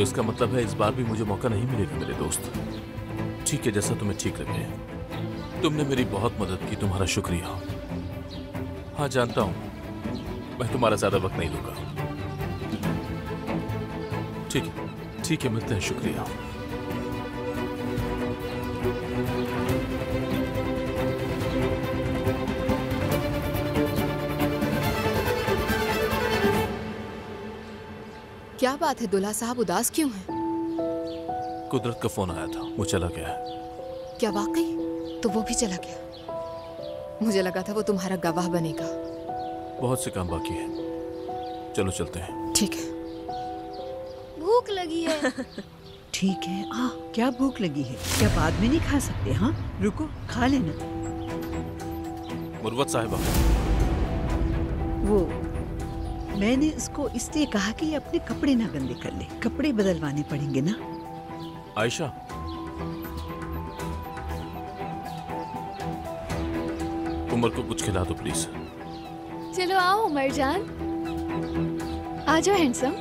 तो इसका मतलब है इस बार भी मुझे मौका नहीं मिलेगा मेरे दोस्त। ठीक है, जैसा तुम्हें ठीक लगे। तुमने मेरी बहुत मदद की, तुम्हारा शुक्रिया। हाँ जानता हूं, मैं तुम्हारा ज्यादा वक्त नहीं लूंगा। ठीक है, मिलते हैं। शुक्रिया। क्या बात है दुल्हा साहब, उदास क्यों हैं? कुदरत का फोन आया था, वो चला गया। क्या वाकई? तो वो भी चला गया? मुझे लगा था वो तुम्हारा गवाह बनेगा। बहुत से काम बाकी है, चलो चलते हैं। ठीक है। भूख लगी है। ठीक है। क्या भूख लगी है? क्या बाद में नहीं खा सकते? हाँ रुको, खा लेना। मुर्वत साहिबा, वो मैंने उसको इसलिए कहा कि ये अपने कपड़े ना गंदे कर ले, कपड़े बदलवाने पड़ेंगे ना। आयशा, उमर को कुछ खिला दो प्लीज। चलो आओ उमरजान, आ जाओ हैंडसम।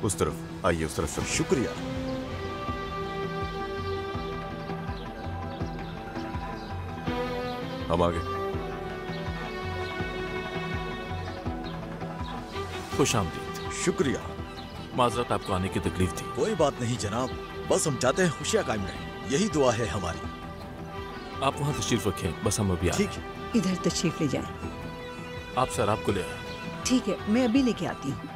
उस तरफ आइए, उस तरफ। शुक्रिया। हम आगे। खुश आमदीद। शुक्रिया। माजरत आपको आने की तकलीफ थी। कोई बात नहीं जनाब, बस हम चाहते हैं खुशियां कायम रहें, यही दुआ है हमारी। आप वहाँ तशरीफ रखें, बस हम अभी आ रहे हैं। ठीक है, इधर तशरीफ ले जाएं। आप शराब को ले आए। ठीक है, मैं अभी लेके आती हूँ।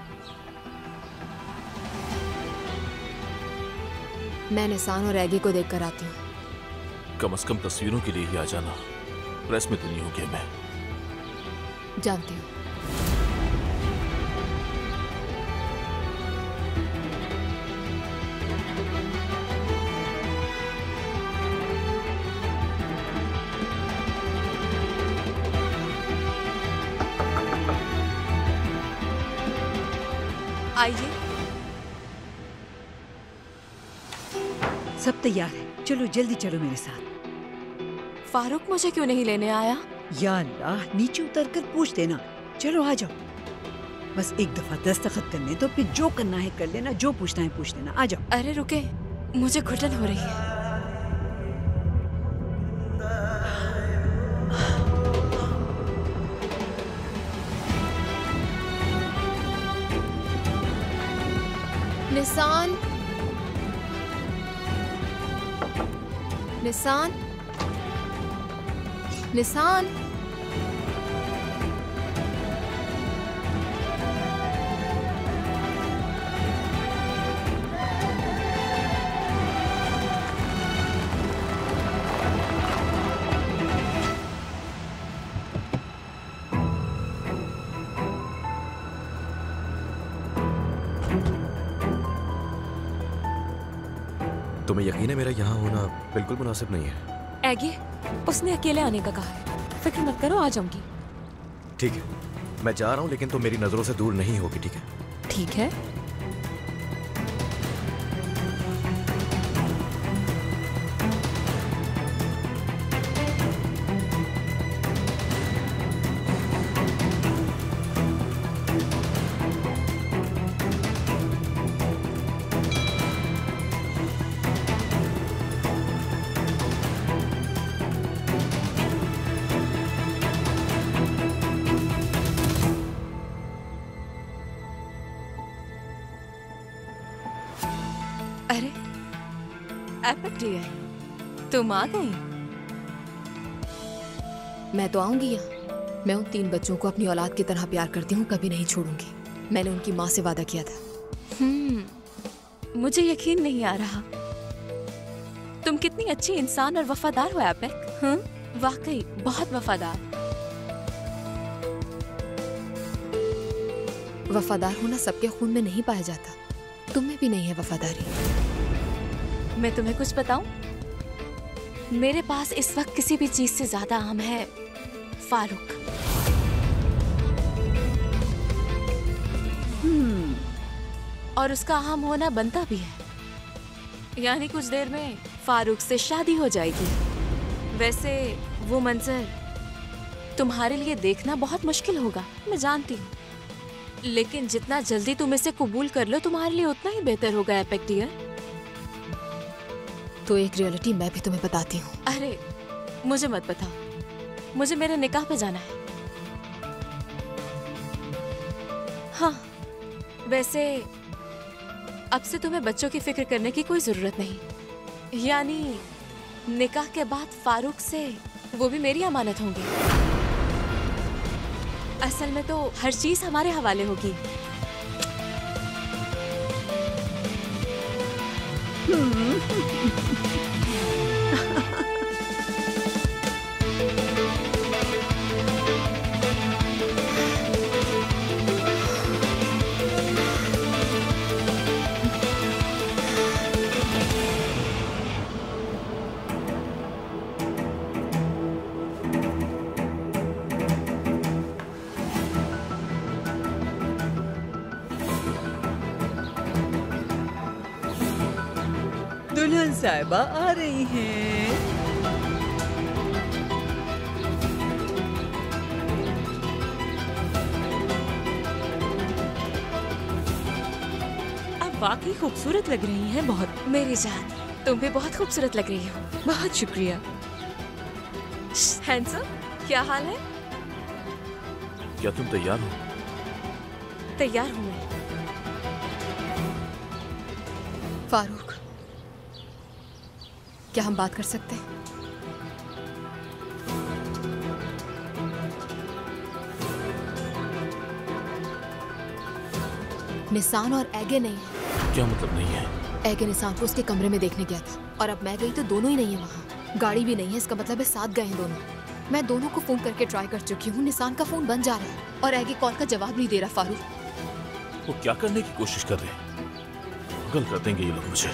मैं निसान और एगी को देख कर आती हूँ। कम से कम तस्वीरों के लिए ही आ जाना, प्रेस में तो नहीं होगी। मैं जानती हूँ। आइए। सब तैयार है, चलो जल्दी चलो मेरे साथ। फारूक मुझे क्यों नहीं लेने आया? या अल्लाह, नीचे उतर कर पूछ देना। चलो आ जाओ, बस एक दफा दस्तखत करने तो फिर जो करना है कर लेना, जो पूछना है पूछ लेना। आ जाओ। अरे रुके, मुझे घुटन हो रही है। Nissan, Nissan, Nissan. तुम्हें यकीन है मेरा यहाँ होना बिल्कुल मुनासिब नहीं है? एगी, उसने अकेले आने का कहा है। फिक्र मत करो, आ जाऊंगी। ठीक है, मैं जा रहा हूँ, लेकिन तुम मेरी नजरों से दूर नहीं होगी, ठीक है? ठीक है। अरे एपिक डियर, तुम आ गई। मैं तो आऊंगी यहाँ। मैं उन 3 बच्चों को अपनी औलाद की तरह प्यार करती हूँ, कभी नहीं छोड़ूंगी। मैंने उनकी माँ से वादा किया था। मुझे यकीन नहीं आ रहा। तुम कितनी अच्छी इंसान और वफादार हो एपिक। वाकई बहुत वफादार। वफादार होना सबके खून में नहीं पाया जाता, तुम में भी नहीं है वफादारी। मैं तुम्हें कुछ बताऊं? मेरे पास इस वक्त किसी भी चीज से ज्यादा अहम है फारूक। और उसका अहम होना बनता भी है। यानी कुछ देर में फारूक से शादी हो जाएगी। वैसे वो मंजर तुम्हारे लिए देखना बहुत मुश्किल होगा, मैं जानती हूँ, लेकिन जितना जल्दी तुम इसे कबूल कर लो तुम्हारे लिए उतना ही बेहतर होगा एपेक डियर। तो एक रियलिटी मैं भी तुम्हें बताती हूँ। अरे मुझे मत बताओ, मुझे मेरे निकाह पे जाना है। हाँ, वैसे अब से तुम्हें बच्चों की फिक्र करने की कोई जरूरत नहीं। यानी निकाह के बाद फारूक से वो भी मेरी अमानत होंगे। असल में तो हर चीज हमारे हवाले होगी। दुल्हन साहिबा आ रही हैं। आप वाकई खूबसूरत लग रही हैं बहुत। मेरी जान, तुम भी बहुत खूबसूरत लग रही हो। बहुत शुक्रिया। हैंडसम, क्या हाल है? क्या तुम तैयार हो? तैयार हूँ मैं। फारूक, क्या हम बात कर सकते हैं? निसान और एगे नहीं है। क्या मतलब नहीं है? एगे निसान को उसके कमरे में देखने गया था और अब मैं गई तो दोनों ही नहीं है वहाँ। गाड़ी भी नहीं है, इसका मतलब है साथ गए हैं दोनों। मैं दोनों को फोन करके ट्राई कर चुकी हूँ, निसान का फोन बंद जा रहा है और एगे कॉल का जवाब नहीं दे रहा। फारूक, वो क्या करने की कोशिश कर रहे हैं? पागल कर देंगे ये लोग मुझे।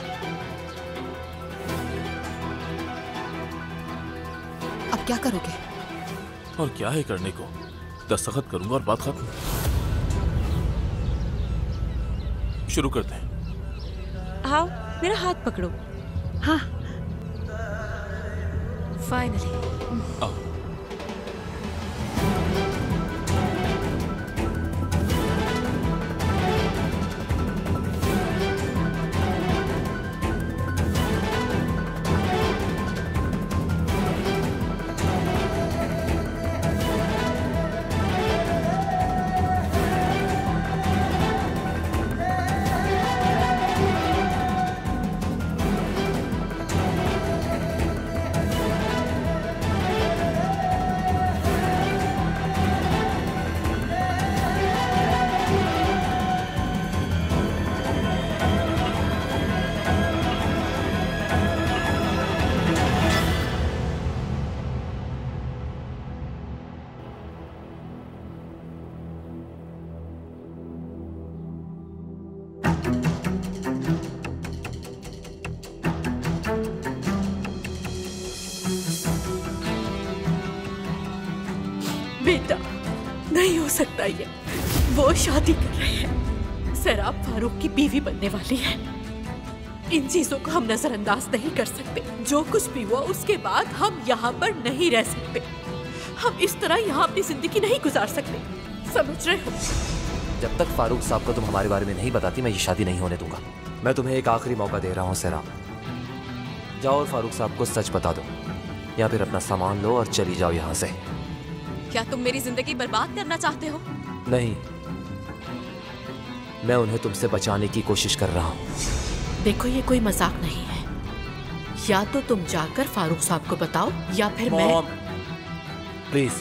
अब क्या करोगे? और क्या है करने को? दस्तखत करूंगा और बात खत्म। शुरू करते हैं। आओ, मेरा हाथ पकड़ो। हाँ, फाइनली। आओ। बेटा, नहीं हो सकता ये। वो शादी कर रहे हैं। सैराब फारूक की बीवी बनने वाली है। इन चीजों को हम नजरअंदाज नहीं कर सकते। जो कुछ भी हुआ उसके बाद हम यहाँ पर नहीं रह सकते। हम इस तरह यहाँ अपनी जिंदगी नहीं गुजार सकते, समझ रहे हो? जब तक फारूक साहब को तुम हमारे बारे में नहीं बताती, मैं ये शादी नहीं होने दूंगा। मैं तुम्हें एक आखिरी मौका दे रहा हूँ सैराब। जाओ और फारूक साहब को सच बता दो, या फिर अपना सामान लो और चली जाओ यहाँ से। क्या तुम मेरी जिंदगी बर्बाद करना चाहते हो? नहीं, मैं उन्हें तुमसे बचाने की कोशिश कर रहा हूँ। देखो, ये कोई मजाक नहीं है। या तो तुम जाकर फारूक साहब को बताओ या फिर मैं। प्लीज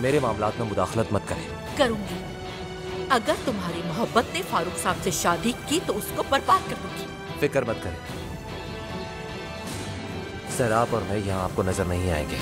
मेरे मामलात में मुदाखलत मत करें। करूंगी। अगर तुम्हारी मोहब्बत ने फारूक साहब से शादी की तो उसको बर्बाद कर दूंगी। फिक्र मत करें, सैराब और मैं यहाँ आपको नजर नहीं आएंगे।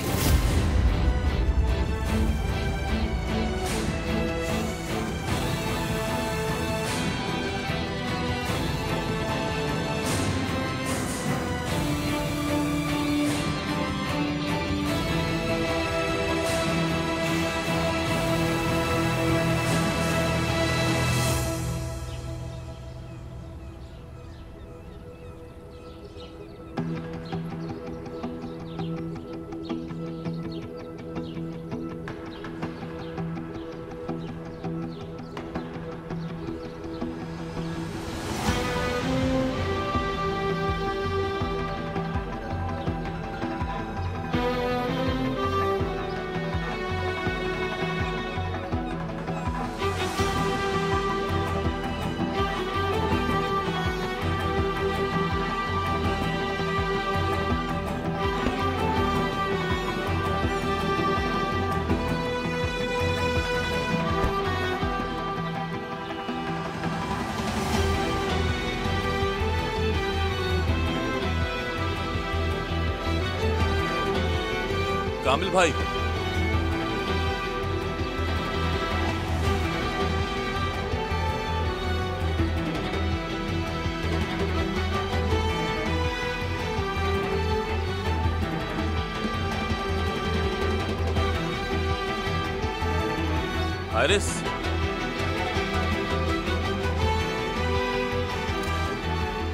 कामिल भाई, हारिस,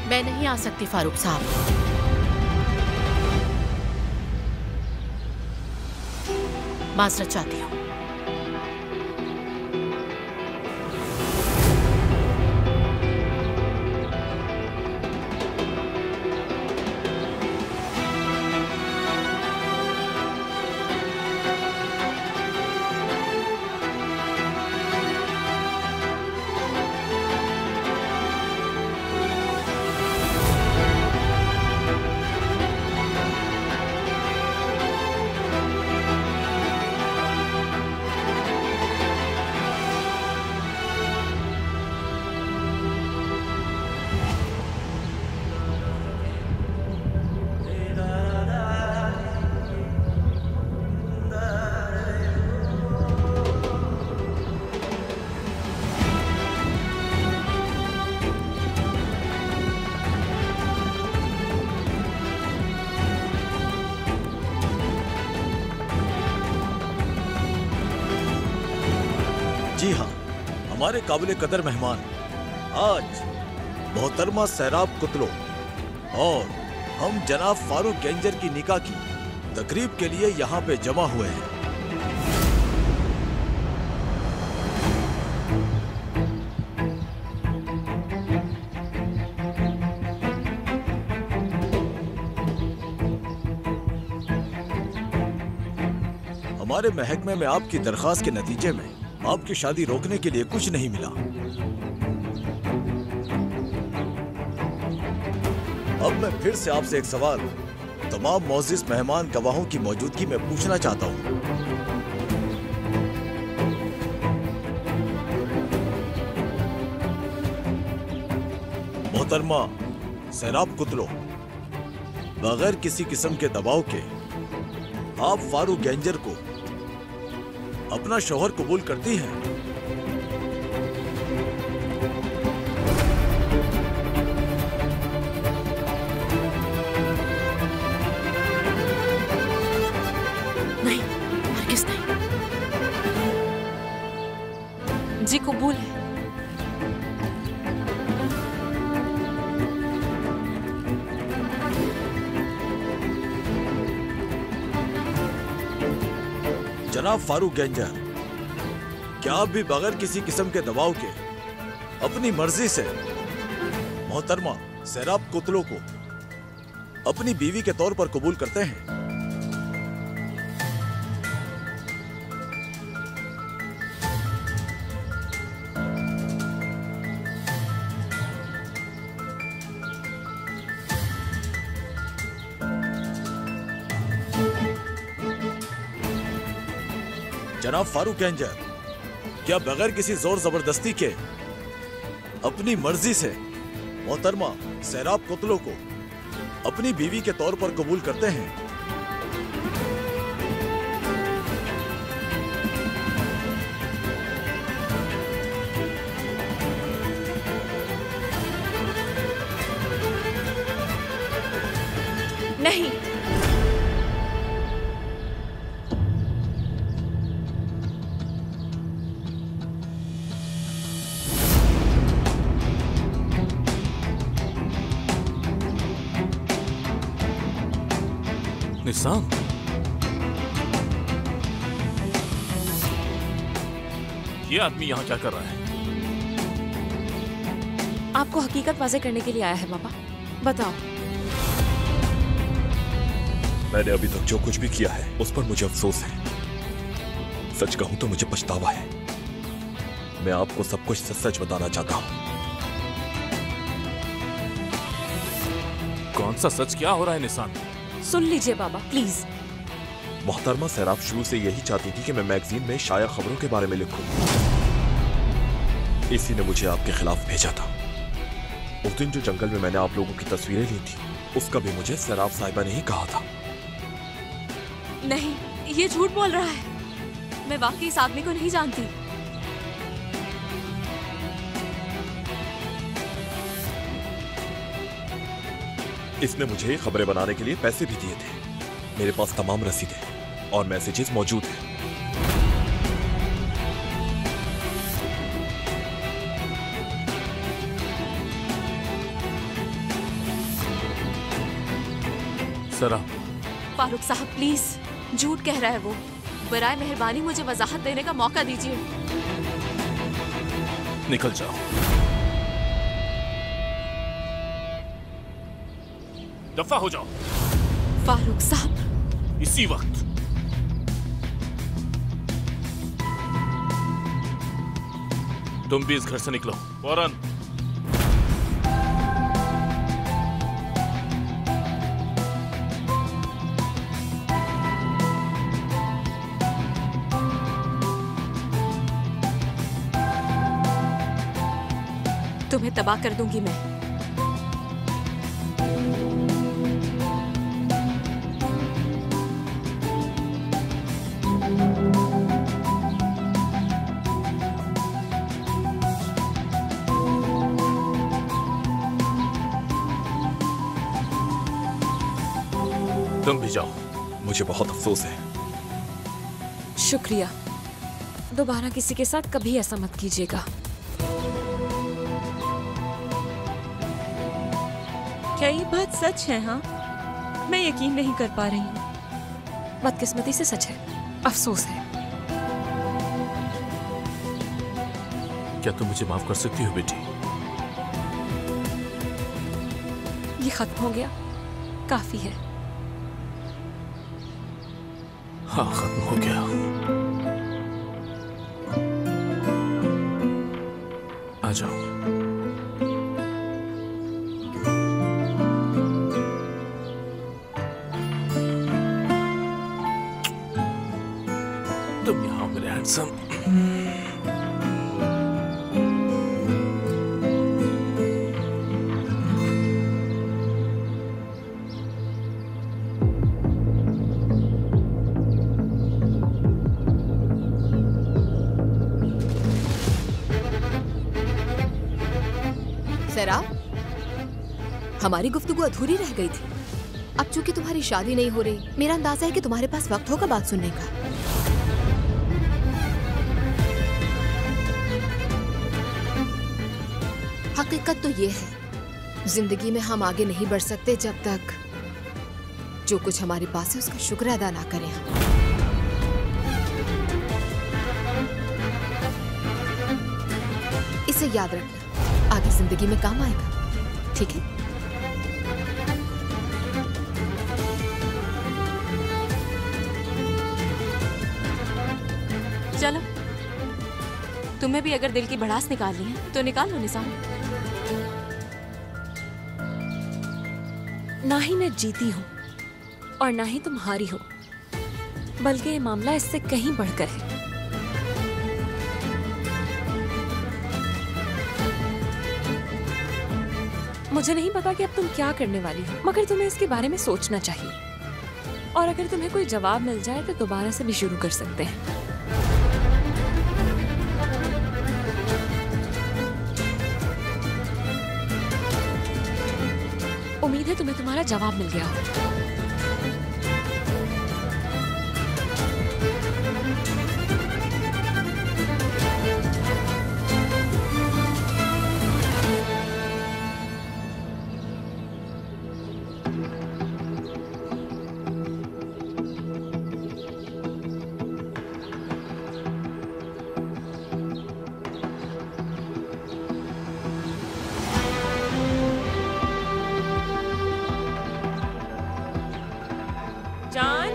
मैं नहीं आ सकती फारूक साहब। माजरत चाहती हूँ। जी हाँ, हमारे काबिले कदर मेहमान आज मोहतरमा सैराब कुतलो और हम जनाब फारूक गैंजर की निकाह की तकरीब के लिए यहाँ पे जमा हुए हैं। हमारे महकमे में आपकी दरखास्त के नतीजे में आपकी शादी रोकने के लिए कुछ नहीं मिला। अब मैं फिर से आपसे एक सवाल तमाम मौजूद मेहमान गवाहों की मौजूदगी में पूछना चाहता हूं। मोहतरमा सैराब कुतलो, बगैर किसी किस्म के दबाव के आप फारूक गैंजर को अपना शौहर कबूल करती हैं? नहीं, हरगिज़ नहीं। जी कबूल है। जनाब फारूक गैंजर, क्या आप भी बगैर किसी किस्म के दबाव के अपनी मर्जी से मोहतरमा सैराब कुतलो को अपनी बीवी के तौर पर कबूल करते हैं? जनाब फारूक गैंजर, क्या बगैर किसी जोर जबरदस्ती के अपनी मर्जी से मोहतरमा सैराब कुतलो को अपनी बीवी के तौर पर कबूल करते हैं? नहीं। निशान, ये आदमी यहाँ क्या कर रहा है? आपको हकीकत वाज़ेह करने के लिए आया है बाबा। बताओ। मैंने अभी तक जो कुछ भी किया है उस पर मुझे अफसोस है। सच कहूं तो मुझे पछतावा है। मैं आपको सब कुछ सच सच बताना चाहता हूं। कौन सा सच? क्या हो रहा है निशान? सुन लीजिए बाबा प्लीज। मोहतरमा सैराब शुरू से यही चाहती थी कि मैं मैगजीन में शाया खबरों के बारे में लिखूं। इसी ने मुझे आपके खिलाफ भेजा था। उस दिन जो जंगल में मैंने आप लोगों की तस्वीरें ली थी उसका भी मुझे सैराब साहिबा ने ही कहा था। नहीं, ये झूठ बोल रहा है। मैं वाकई इस आदमी को नहीं जानती। इसने मुझे खबरें बनाने के लिए पैसे भी दिए थे। मेरे पास तमाम रसीदें और मैसेजेस मौजूद हैं। सरा, फारूक साहब प्लीज, झूठ कह रहा है वो। बराए मेहरबानी मुझे वजाहत देने का मौका दीजिए। निकल जाओ। दफा हो जाओ। फारूक साहब, इसी वक्त। तुम भी इस घर से निकलो फौरन। तुम्हें तबाह कर दूंगी मैं। तुम भी जाओ। मुझे बहुत अफसोस है। शुक्रिया। दोबारा किसी के साथ कभी ऐसा मत कीजिएगा। क्या ये बात सच है? हाँ, मैं यकीन नहीं कर पा रही हूँ। बदकिस्मती से सच है, अफसोस है। क्या तुम मुझे माफ कर सकती हो बेटी? ये खत्म हो गया, काफी है। हाँ, खत्म हो गया। आ जाओ। तुम यहाँ मेरे हैंडसम। सरा, हमारी गुफ्तगू अधूरी रह गई थी। अब चूंकि तुम्हारी शादी नहीं हो रही, मेरा अंदाजा है कि तुम्हारे पास वक्त होगा बात सुनने का। हकीकत तो ये है, जिंदगी में हम आगे नहीं बढ़ सकते जब तक जो कुछ हमारे पास है उसका शुक्र अदा ना करें हम। इसे याद रखना, आगे जिंदगी में काम आएगा, ठीक है? चलो, तुम्हें भी अगर दिल की भड़ास निकालनी है तो निकाल लो निसाम। ना ही मैं जीती हूँ और ना ही तुम हारी हो, बल्कि ये मामला इससे कहीं बढ़कर है। मुझे नहीं पता कि अब तुम क्या करने वाली हो, मगर तुम्हें इसके बारे में सोचना चाहिए। और अगर तुम्हें कोई जवाब मिल जाए तो दोबारा से भी शुरू कर सकते हैं। उम्मीद है तुम्हें तुम्हारा जवाब मिल गया हो। जान,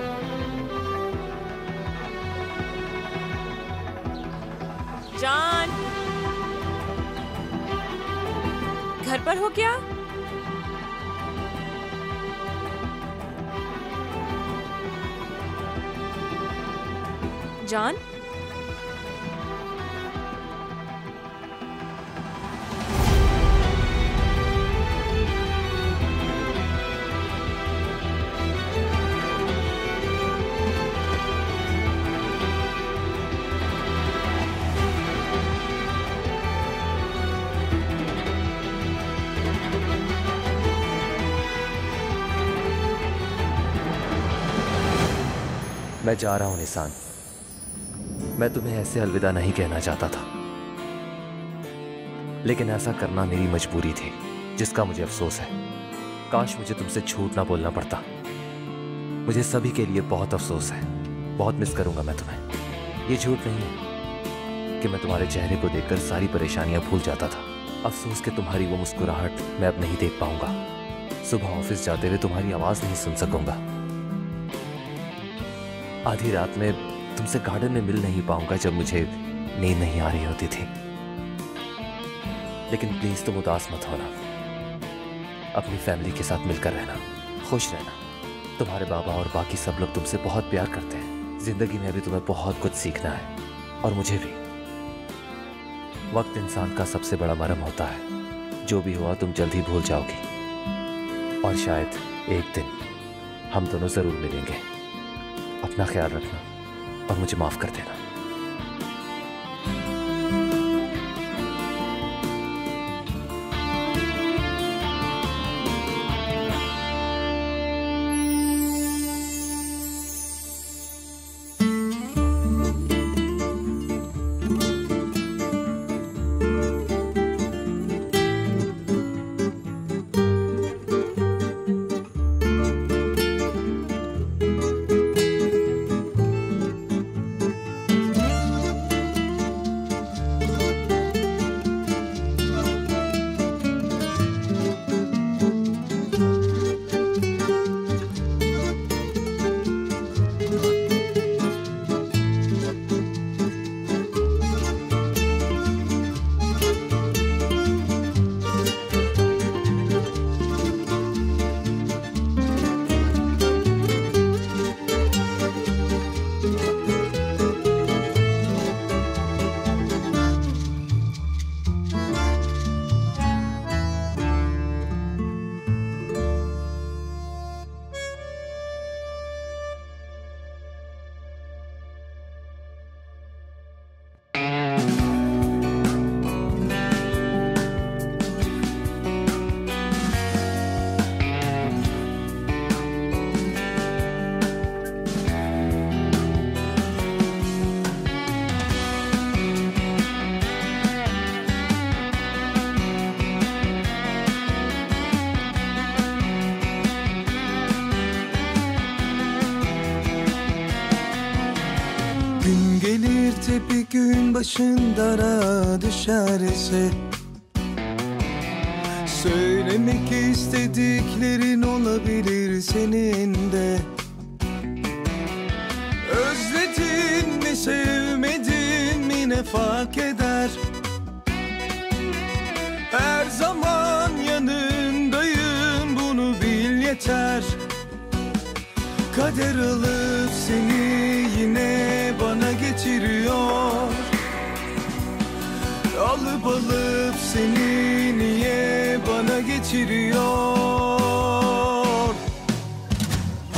जान, घर पर हो क्या? जान, मैं जा रहा हूं निसान। मैं तुम्हें ऐसे अलविदा नहीं कहना चाहता था, लेकिन ऐसा करना मेरी मजबूरी थी, जिसका मुझे अफसोस है। काश मुझे तुमसे झूठ ना बोलना पड़ता। मुझे सभी के लिए बहुत अफसोस है। बहुत मिस करूंगा मैं तुम्हें। ये झूठ नहीं है कि मैं तुम्हारे चेहरे को देखकर सारी परेशानियां भूल जाता था। अफसोस कि तुम्हारी वो मुस्कुराहट मैं अब नहीं देख पाऊंगा। सुबह ऑफिस जाते हुए तुम्हारी आवाज नहीं सुन सकूंगा। आधी रात में तुमसे गार्डन में मिल नहीं पाऊंगा जब मुझे नींद नहीं आ रही होती थी। लेकिन प्लीज तुम उदास मत होना। अपनी फैमिली के साथ मिलकर रहना, खुश रहना। तुम्हारे बाबा और बाकी सब लोग तुमसे बहुत प्यार करते हैं। जिंदगी में अभी तुम्हें बहुत कुछ सीखना है, और मुझे भी। वक्त इंसान का सबसे बड़ा मरहम होता है। जो भी हुआ तुम जल्द ही भूल जाओगी, और शायद एक दिन हम दोनों जरूर मिलेंगे। अपना ख्याल रखना और मुझे माफ कर देना। Bir gün başın dara düşerse, söylemek istediklerin olabilir senin de. Özledin mi sevmedin mi ne fark eder? Her zaman yanındayım, bunu bil yeter. Kader alıp seni yine bana getiriyor. Alıp seni niye bana getiriyor?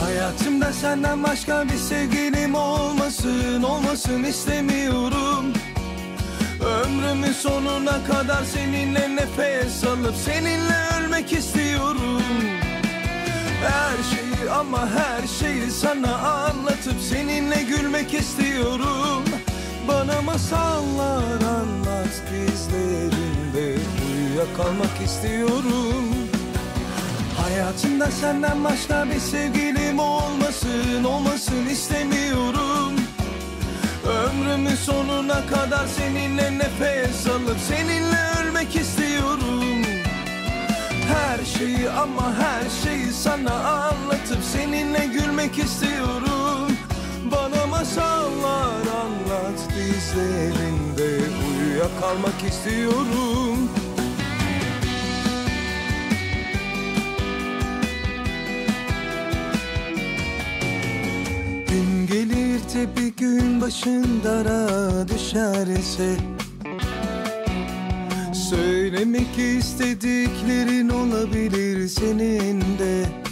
Hayatımda senden başka bir sevgilim olmasın istemiyorum. Ömrümün sonuna kadar seninle nefes alıp seninle ölmek istiyorum. Her şeyi ama her şeyi sana anlatıp seninle gülmek istiyorum. Bana masallar anlat, dizlerinde uyuyakalmak istiyorum. Hayatımda senden başka bir sevgilim olmasın istemiyorum. Ömrümün sonuna kadar seninle nefes alıp seninle ölmek istiyorum. Her şeyi ama her şeyi sana anlatıp seninle gülmek istiyorum. Bana masallar anlat, dizlerinde uyuyakalmak istiyorum. Gün gelir de bir gün başın dara düşerse, söylemek istediklerin olabilir senin de.